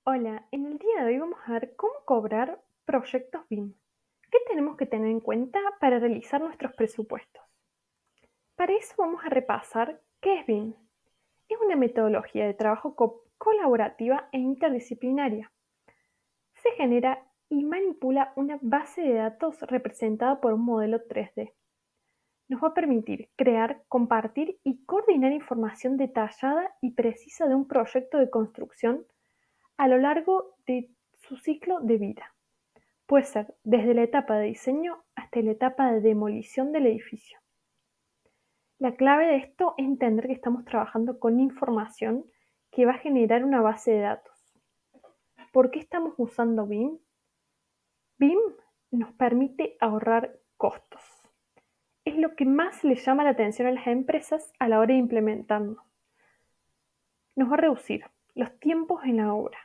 Hola, en el día de hoy vamos a ver cómo cobrar proyectos BIM. ¿Qué tenemos que tener en cuenta para realizar nuestros presupuestos? Para eso vamos a repasar qué es BIM. Es una metodología de trabajo colaborativa e interdisciplinaria. Se genera y manipula una base de datos representada por un modelo 3D. Nos va a permitir crear, compartir y coordinar información detallada y precisa de un proyecto de construcción a lo largo de su ciclo de vida. Puede ser desde la etapa de diseño hasta la etapa de demolición del edificio. La clave de esto es entender que estamos trabajando con información que va a generar una base de datos. ¿Por qué estamos usando BIM? BIM nos permite ahorrar costos. Es lo que más le llama la atención a las empresas a la hora de implementarlo. Nos va a reducir los tiempos en la obra.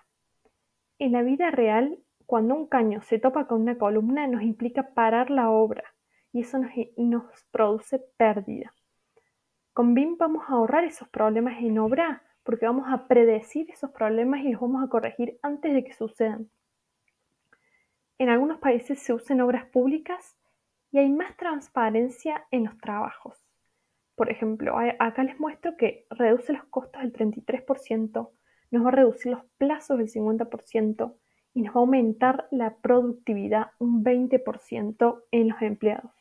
En la vida real, cuando un caño se topa con una columna, nos implica parar la obra y eso nos produce pérdida. Con BIM vamos a ahorrar esos problemas en obra porque vamos a predecir esos problemas y los vamos a corregir antes de que sucedan. En algunos países se usa en obras públicas y hay más transparencia en los trabajos. Por ejemplo, acá les muestro que reduce los costos del 33%, nos va a reducir los plazos del 50% y nos va a aumentar la productividad un 20% en los empleados.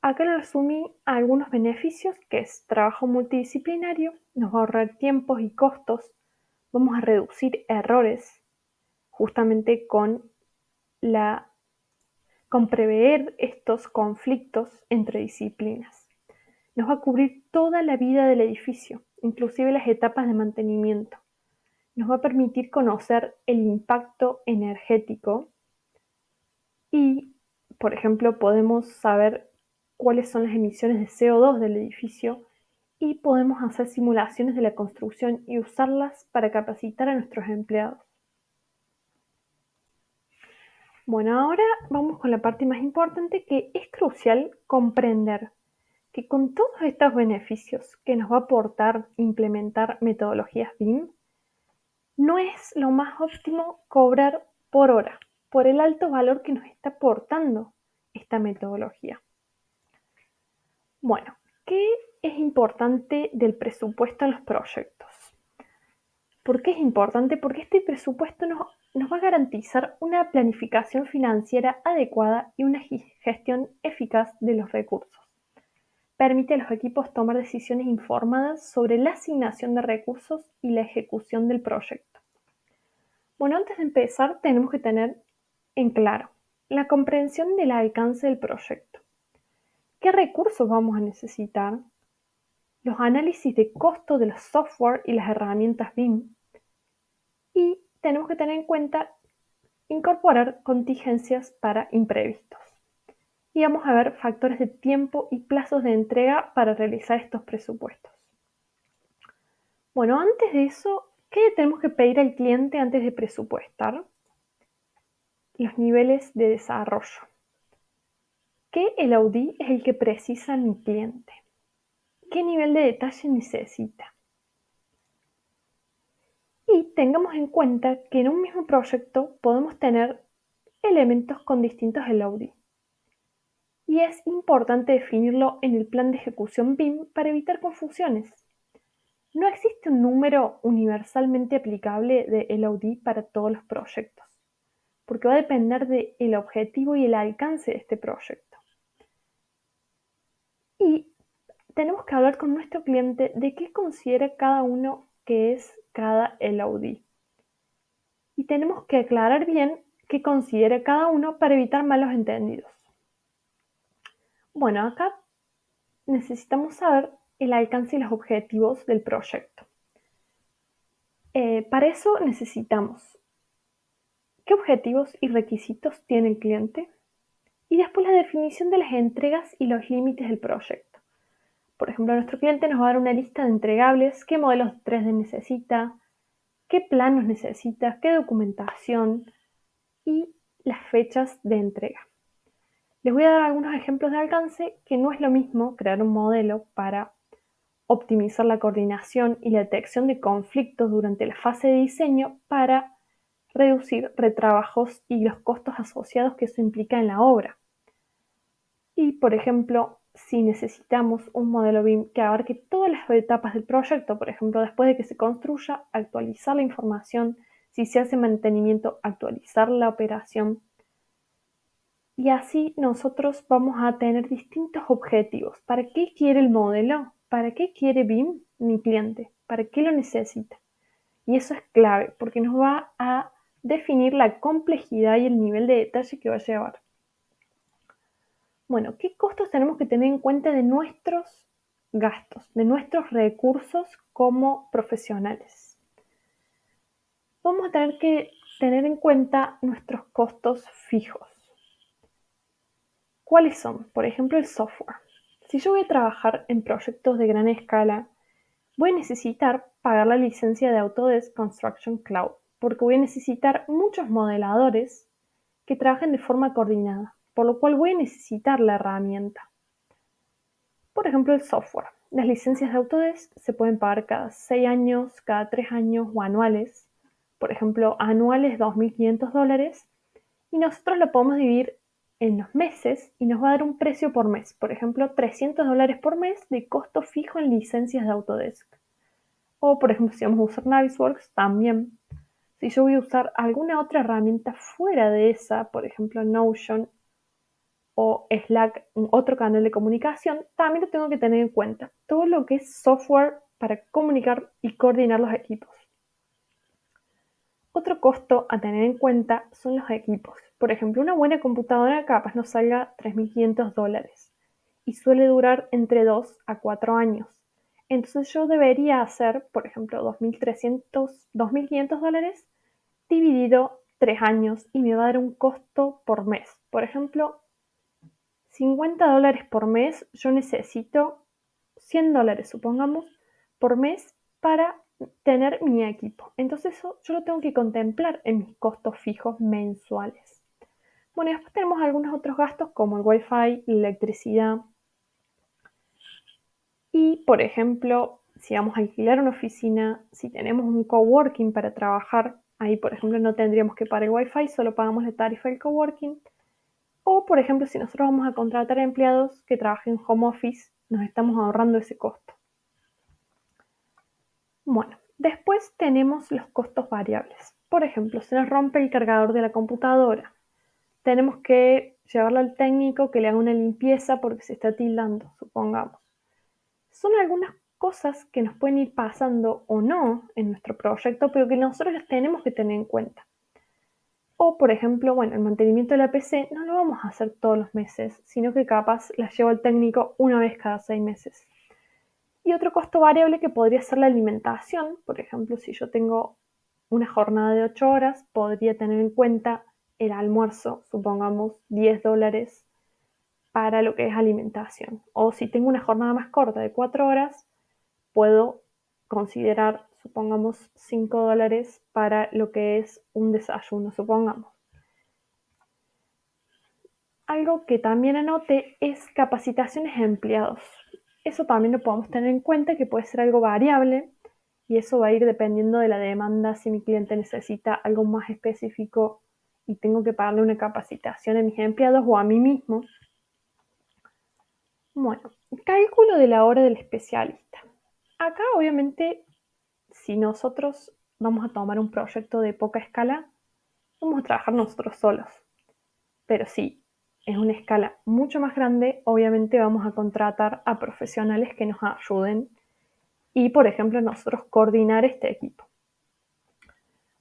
Acá le resumí algunos beneficios, que es trabajo multidisciplinario, nos va a ahorrar tiempos y costos, vamos a reducir errores justamente con prever estos conflictos entre disciplinas. Nos va a cubrir toda la vida del edificio, inclusive las etapas de mantenimiento. Nos va a permitir conocer el impacto energético y, por ejemplo, podemos saber cuáles son las emisiones de CO2 del edificio y podemos hacer simulaciones de la construcción y usarlas para capacitar a nuestros empleados. Bueno, ahora vamos con la parte más importante, que es crucial comprender que con todos estos beneficios que nos va a aportar implementar metodologías BIM, no es lo más óptimo cobrar por hora, por el alto valor que nos está aportando esta metodología. Bueno, ¿qué es importante del presupuesto en los proyectos? ¿Por qué es importante? Porque este presupuesto nos va a garantizar una planificación financiera adecuada y una gestión eficaz de los recursos. Permite a los equipos tomar decisiones informadas sobre la asignación de recursos y la ejecución del proyecto. Bueno, antes de empezar tenemos que tener en claro la comprensión del alcance del proyecto. ¿Qué recursos vamos a necesitar? Los análisis de costo de los software y las herramientas BIM. Y tenemos que tener en cuenta incorporar contingencias para imprevistos. Y vamos a ver factores de tiempo y plazos de entrega para realizar estos presupuestos. Bueno, antes de eso, ¿qué le tenemos que pedir al cliente antes de presupuestar? Los niveles de desarrollo. ¿Qué LOD es el que precisa mi cliente? ¿Qué nivel de detalle necesita? Y tengamos en cuenta que en un mismo proyecto podemos tener elementos con distintos LOD. Y es importante definirlo en el plan de ejecución BIM para evitar confusiones. No existe un número universalmente aplicable de LOD para todos los proyectos, porque va a depender del objetivo y el alcance de este proyecto. Y tenemos que hablar con nuestro cliente de qué considera cada uno que es cada LOD. Y tenemos que aclarar bien qué considera cada uno para evitar malos entendidos. Bueno, acá necesitamos saber el alcance y los objetivos del proyecto. Para eso necesitamos qué objetivos y requisitos tiene el cliente y después la definición de las entregas y los límites del proyecto. Por ejemplo, nuestro cliente nos va a dar una lista de entregables, qué modelos 3D necesita, qué planos necesita, qué documentación y las fechas de entrega. Les voy a dar algunos ejemplos de alcance, que no es lo mismo crear un modelo para optimizar la coordinación y la detección de conflictos durante la fase de diseño para reducir retrabajos y los costos asociados que eso implica en la obra. Y, por ejemplo, si necesitamos un modelo BIM que abarque todas las etapas del proyecto, por ejemplo, después de que se construya, actualizar la información, si se hace mantenimiento, actualizar la operación. Y así nosotros vamos a tener distintos objetivos. ¿Para qué quiere el modelo? ¿Para qué quiere BIM mi cliente? ¿Para qué lo necesita? Y eso es clave porque nos va a definir la complejidad y el nivel de detalle que va a llevar. Bueno, ¿qué costos tenemos que tener en cuenta de nuestros gastos, de nuestros recursos como profesionales? Vamos a tener que tener en cuenta nuestros costos fijos. ¿Cuáles son? Por ejemplo, el software. Si yo voy a trabajar en proyectos de gran escala, voy a necesitar pagar la licencia de Autodesk Construction Cloud, porque voy a necesitar muchos modeladores que trabajen de forma coordinada, por lo cual voy a necesitar la herramienta. Por ejemplo, el software. Las licencias de Autodesk se pueden pagar cada 6 años, cada 3 años o anuales. Por ejemplo, anuales $2.500 y nosotros lo podemos dividir en los meses y nos va a dar un precio por mes. Por ejemplo, $300 por mes de costo fijo en licencias de Autodesk. O, por ejemplo, si vamos a usar Navisworks, también. Si yo voy a usar alguna otra herramienta fuera de esa, por ejemplo, Notion o Slack, otro canal de comunicación, también lo tengo que tener en cuenta. Todo lo que es software para comunicar y coordinar los equipos. Otro costo a tener en cuenta son los equipos. Por ejemplo, una buena computadora capaz nos salga $3.500 y suele durar entre 2 a 4 años. Entonces yo debería hacer, por ejemplo, $2.500 dividido 3 años y me va a dar un costo por mes. Por ejemplo, $50 por mes, yo necesito $100, supongamos, por mes para tener mi equipo. Entonces eso yo lo tengo que contemplar en mis costos fijos mensuales. Bueno, y después tenemos algunos otros gastos como el Wi-Fi, la electricidad. Y, por ejemplo, si vamos a alquilar una oficina, si tenemos un coworking para trabajar, ahí, por ejemplo, no tendríamos que pagar el Wi-Fi, solo pagamos la tarifa del coworking. O, por ejemplo, si nosotros vamos a contratar empleados que trabajen home office, nos estamos ahorrando ese costo. Bueno, después tenemos los costos variables. Por ejemplo, se nos rompe el cargador de la computadora. Tenemos que llevarlo al técnico que le haga una limpieza porque se está tildando, supongamos. Son algunas cosas que nos pueden ir pasando o no en nuestro proyecto, pero que nosotros las tenemos que tener en cuenta. O, por ejemplo, bueno, el mantenimiento de la PC no lo vamos a hacer todos los meses, sino que capaz la llevo al técnico una vez cada 6 meses. Y otro costo variable que podría ser la alimentación. Por ejemplo, si yo tengo una jornada de 8 horas, podría tener en cuenta el almuerzo, supongamos $10 para lo que es alimentación. O si tengo una jornada más corta de 4 horas, puedo considerar, supongamos, $5 para lo que es un desayuno, supongamos. Algo que también anote es capacitaciones a empleados. Eso también lo podemos tener en cuenta, que puede ser algo variable y eso va a ir dependiendo de la demanda. Si mi cliente necesita algo más específico y tengo que pagarle una capacitación a mis empleados o a mí mismo. Bueno, cálculo de la hora del especialista. Acá obviamente, si nosotros vamos a tomar un proyecto de poca escala, vamos a trabajar nosotros solos. Pero si es una escala mucho más grande, obviamente vamos a contratar a profesionales que nos ayuden y, por ejemplo, nosotros coordinar este equipo.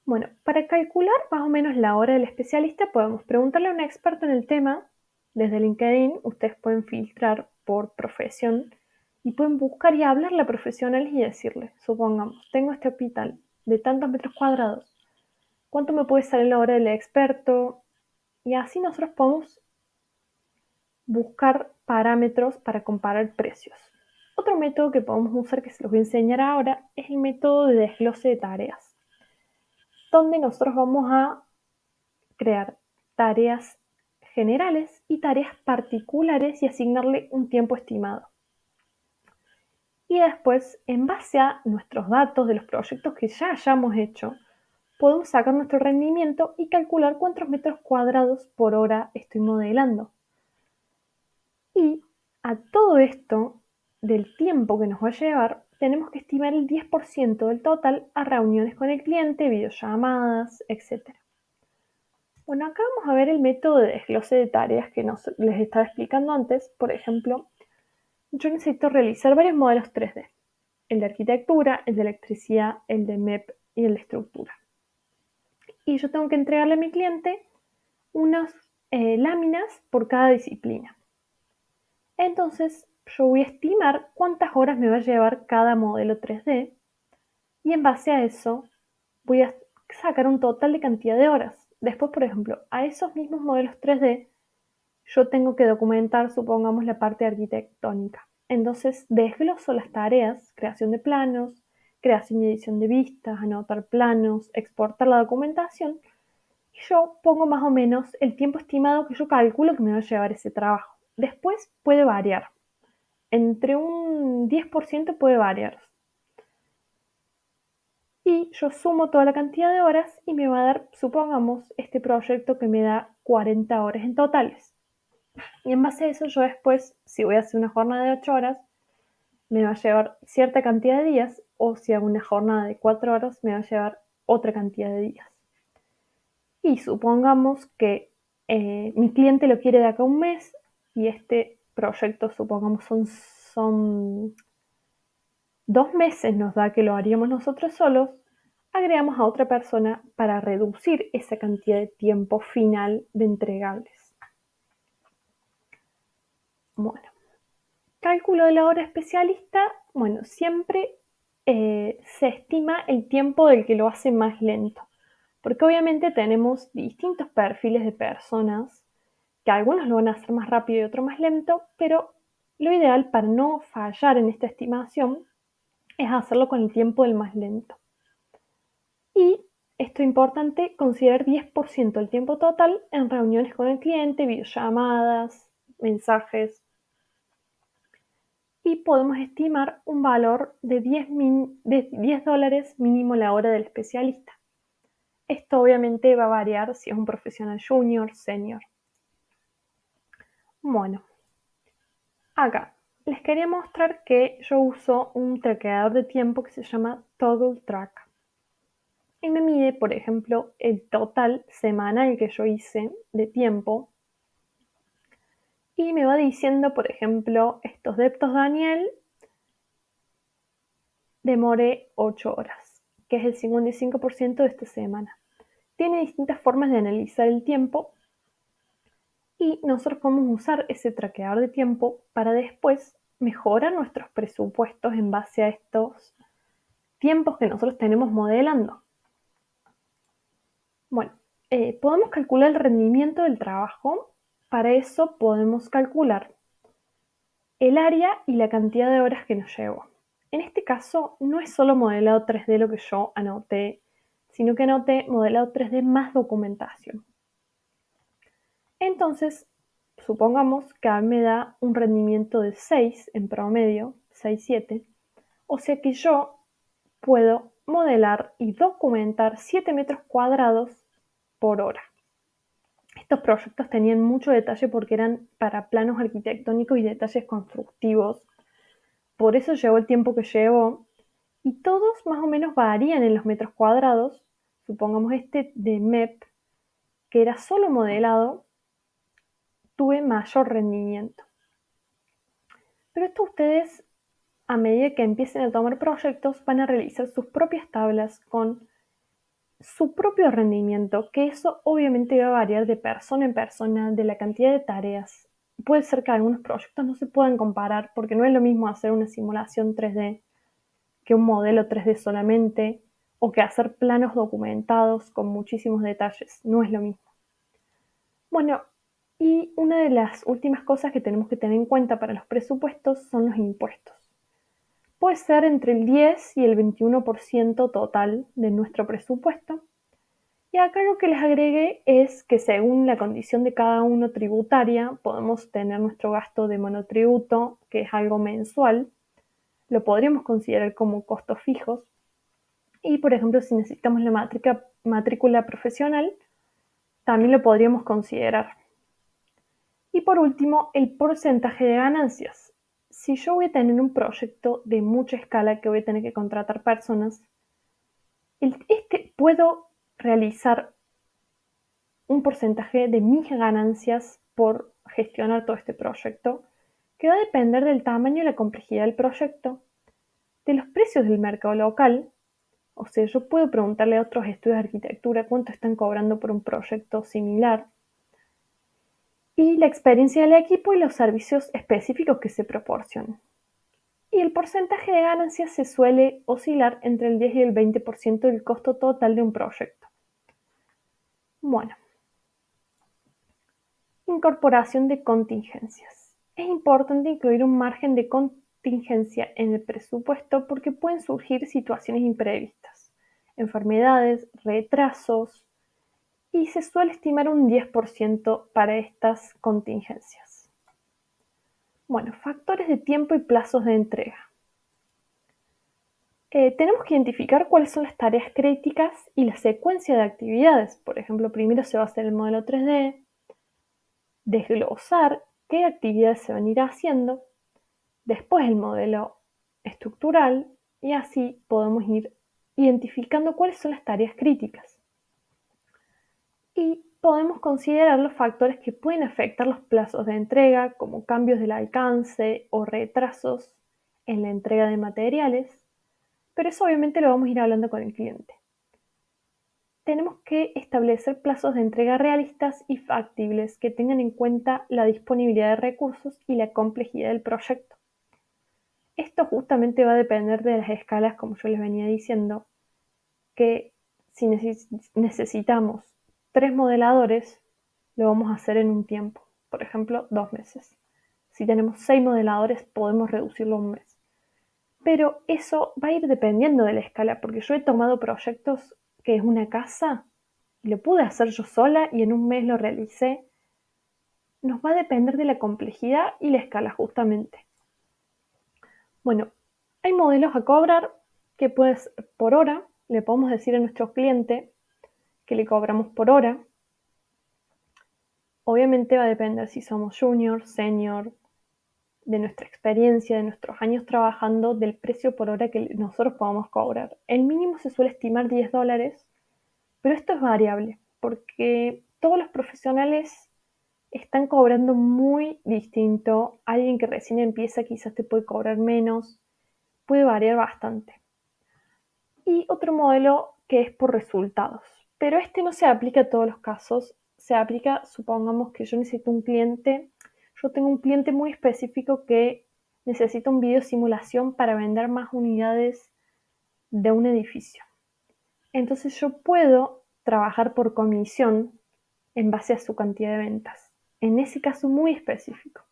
Bueno, para calcular más o menos la hora del especialista, podemos preguntarle a un experto en el tema. Desde LinkedIn, ustedes pueden filtrar por profesión y pueden buscar y hablarle a profesionales y decirle, supongamos, tengo este hospital de tantos metros cuadrados, ¿cuánto me puede salir la hora del experto? Y así nosotros podemos buscar parámetros para comparar precios. Otro método que podemos usar, que se los voy a enseñar ahora, es el método de desglose de tareas, donde nosotros vamos a crear tareas generales y tareas particulares y asignarle un tiempo estimado. Y después, en base a nuestros datos de los proyectos que ya hayamos hecho, podemos sacar nuestro rendimiento y calcular cuántos metros cuadrados por hora estoy modelando. Y a todo esto, del tiempo que nos va a llevar, tenemos que estimar el 10% del total a reuniones con el cliente, videollamadas, etc. Bueno, acá vamos a ver el método de desglose de tareas que les estaba explicando antes. Por ejemplo, yo necesito realizar varios modelos 3D. El de arquitectura, el de electricidad, el de MEP y el de estructura. Y yo tengo que entregarle a mi cliente unas láminas por cada disciplina. Entonces, yo voy a estimar cuántas horas me va a llevar cada modelo 3D y en base a eso voy a sacar un total de cantidad de horas. Después, por ejemplo, a esos mismos modelos 3D yo tengo que documentar, supongamos, la parte arquitectónica. Entonces, desgloso las tareas: creación de planos, creación y edición de vistas, anotar planos, exportar la documentación, y yo pongo más o menos el tiempo estimado que yo calculo que me va a llevar ese trabajo. Después puede variar. Entre un 10% puede variar. Y yo sumo toda la cantidad de horas y me va a dar, supongamos, este proyecto que me da 40 horas en totales. Y en base a eso yo después, si voy a hacer una jornada de 8 horas, me va a llevar cierta cantidad de días, o si hago una jornada de 4 horas, me va a llevar otra cantidad de días. Y supongamos que mi cliente lo quiere de acá a un mes y este proyecto, supongamos, son 2 meses, nos da que lo haríamos nosotros solos. Agregamos a otra persona para reducir esa cantidad de tiempo final de entregables. Bueno, cálculo de la hora especialista. Bueno, siempre se estima el tiempo del que lo hace más lento, porque obviamente tenemos distintos perfiles de personas, que algunos lo van a hacer más rápido y otros más lento, pero lo ideal para no fallar en esta estimación es hacerlo con el tiempo del más lento. Y esto es importante, considerar 10% del tiempo total en reuniones con el cliente, videollamadas, mensajes. Y podemos estimar un valor de $10 mínimo la hora del especialista. Esto obviamente va a variar si es un profesional junior, senior. Bueno, acá les quería mostrar que yo uso un traqueador de tiempo que se llama Toggle Track. Y me mide, por ejemplo, el total semanal que yo hice de tiempo. Y me va diciendo, por ejemplo, estos deptos Daniel demoré 8 horas, que es el 55% de esta semana. Tiene distintas formas de analizar el tiempo y nosotros podemos usar ese traqueador de tiempo para después mejorar nuestros presupuestos en base a estos tiempos que nosotros tenemos modelando. Bueno, podemos calcular el rendimiento del trabajo. Para eso podemos calcular el área y la cantidad de horas que nos llevó. En este caso no es solo modelado 3D lo que yo anoté, sino que anoté modelado 3D más documentación. Entonces, supongamos que a mí me da un rendimiento de 6 en promedio, 6-7, o sea que yo puedo modelar y documentar 7 metros cuadrados por hora. Estos proyectos tenían mucho detalle porque eran para planos arquitectónicos y detalles constructivos. Por eso llevó el tiempo que llevó. Y todos más o menos varían en los metros cuadrados. Supongamos este de MEP, que era solo modelado, tuve mayor rendimiento. Pero esto ustedes, a medida que empiecen a tomar proyectos, van a realizar sus propias tablas con su propio rendimiento, que eso obviamente va a variar de persona en persona, de la cantidad de tareas. Puede ser que algunos proyectos no se puedan comparar porque no es lo mismo hacer una simulación 3D que un modelo 3D solamente, o que hacer planos documentados con muchísimos detalles. No es lo mismo. Bueno, y una de las últimas cosas que tenemos que tener en cuenta para los presupuestos son los impuestos. Puede ser entre el 10 y el 21% total de nuestro presupuesto. Y acá lo que les agregué es que según la condición de cada uno tributaria, podemos tener nuestro gasto de monotributo, que es algo mensual, lo podríamos considerar como costos fijos. Y, por ejemplo, si necesitamos la matrícula profesional, también lo podríamos considerar. Y por último, el porcentaje de ganancias. Si yo voy a tener un proyecto de mucha escala que voy a tener que contratar personas, puedo realizar un porcentaje de mis ganancias por gestionar todo este proyecto, que va a depender del tamaño y la complejidad del proyecto, de los precios del mercado local. O sea, yo puedo preguntarle a otros estudios de arquitectura cuánto están cobrando por un proyecto similar, y la experiencia del equipo y los servicios específicos que se proporcionan. Y el porcentaje de ganancias se suele oscilar entre el 10 y el 20% del costo total de un proyecto. Bueno, incorporación de contingencias. Es importante incluir un margen de contingencia en el presupuesto porque pueden surgir situaciones imprevistas, enfermedades, retrasos, y se suele estimar un 10% para estas contingencias. Bueno, factores de tiempo y plazos de entrega. Tenemos que identificar cuáles son las tareas críticas y la secuencia de actividades. Por ejemplo, primero se va a hacer el modelo 3D, desglosar qué actividades se van a ir haciendo, después el modelo estructural, y así podemos ir identificando cuáles son las tareas críticas. Y podemos considerar los factores que pueden afectar los plazos de entrega, como cambios del alcance o retrasos en la entrega de materiales, pero eso obviamente lo vamos a ir hablando con el cliente. Tenemos que establecer plazos de entrega realistas y factibles que tengan en cuenta la disponibilidad de recursos y la complejidad del proyecto. Esto justamente va a depender de las escalas, como yo les venía diciendo, que si necesitamos 3 modeladores, lo vamos a hacer en un tiempo, por ejemplo, 2 meses. Si tenemos 6 modeladores, podemos reducirlo a un mes. Pero eso va a ir dependiendo de la escala, porque yo he tomado proyectos que es una casa y lo pude hacer yo sola y en un mes lo realicé. Nos va a depender de la complejidad y la escala justamente. Bueno, hay modelos a cobrar que pues por hora le podemos decir a nuestro cliente que le cobramos por hora. Obviamente va a depender si somos junior, senior, de nuestra experiencia, de nuestros años trabajando, del precio por hora que nosotros podamos cobrar. El mínimo se suele estimar $10, pero esto es variable porque todos los profesionales están cobrando muy distinto. Alguien que recién empieza quizás te puede cobrar menos, puede variar bastante. Y otro modelo que es por resultados, pero este no se aplica a todos los casos. Se aplica, supongamos que yo tengo un cliente muy específico que necesita un video simulación para vender más unidades de un edificio. Entonces yo puedo trabajar por comisión en base a su cantidad de ventas, en ese caso muy específico.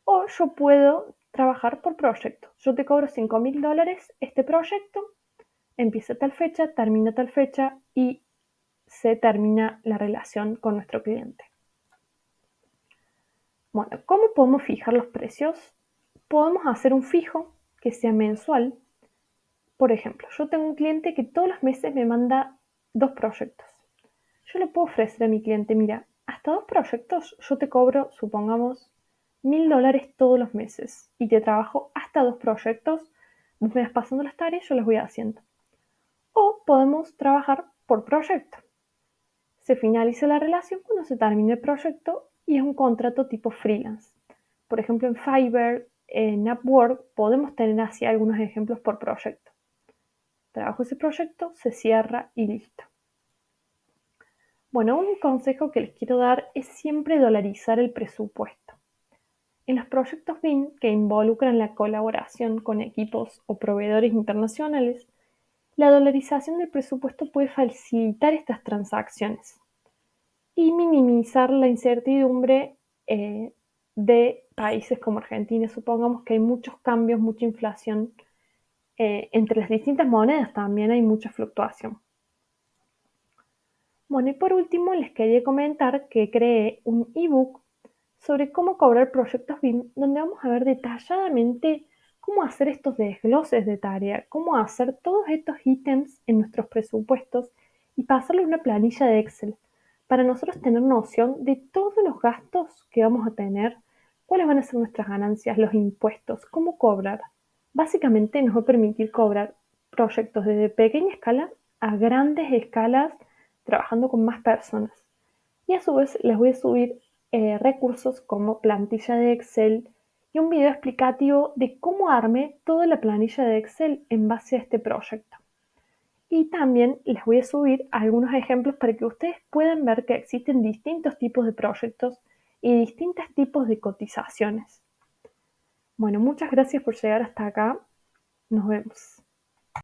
O yo puedo trabajar por proyecto. Yo te cobro $5.000 este proyecto, empieza tal fecha, termina tal fecha y se termina la relación con nuestro cliente. Bueno, ¿cómo podemos fijar los precios? Podemos hacer un fijo que sea mensual. Por ejemplo, yo tengo un cliente que todos los meses me manda 2 proyectos. Yo le puedo ofrecer a mi cliente, mira, hasta 2 proyectos yo te cobro, supongamos, $1.000 todos los meses y te trabajo hasta 2 proyectos, vos me vas pasando las tareas y yo las voy haciendo. O podemos trabajar por proyecto. Se finaliza la relación cuando se termine el proyecto y es un contrato tipo freelance. Por ejemplo, en Fiverr, en Upwork, podemos tener así algunos ejemplos por proyecto. Trabajo ese proyecto, se cierra y listo. Bueno, un consejo que les quiero dar es siempre dolarizar el presupuesto. En los proyectos BIM que involucran la colaboración con equipos o proveedores internacionales, la dolarización del presupuesto puede facilitar estas transacciones y minimizar la incertidumbre de países como Argentina. Supongamos que hay muchos cambios, mucha inflación. Entre las distintas monedas también hay mucha fluctuación. Bueno, y por último les quería comentar que creé un ebook sobre cómo cobrar proyectos BIM, donde vamos a ver detalladamente cómo hacer estos desgloses de tarea, cómo hacer todos estos ítems en nuestros presupuestos y pasarlo a una planilla de Excel para nosotros tener noción de todos los gastos que vamos a tener, cuáles van a ser nuestras ganancias, los impuestos, cómo cobrar. Básicamente nos va a permitir cobrar proyectos desde pequeña escala a grandes escalas trabajando con más personas. Y a su vez les voy a subir recursos como plantilla de Excel y un video explicativo de cómo armé toda la planilla de Excel en base a este proyecto. Y también les voy a subir algunos ejemplos para que ustedes puedan ver que existen distintos tipos de proyectos y distintos tipos de cotizaciones. Bueno, muchas gracias por llegar hasta acá. Nos vemos.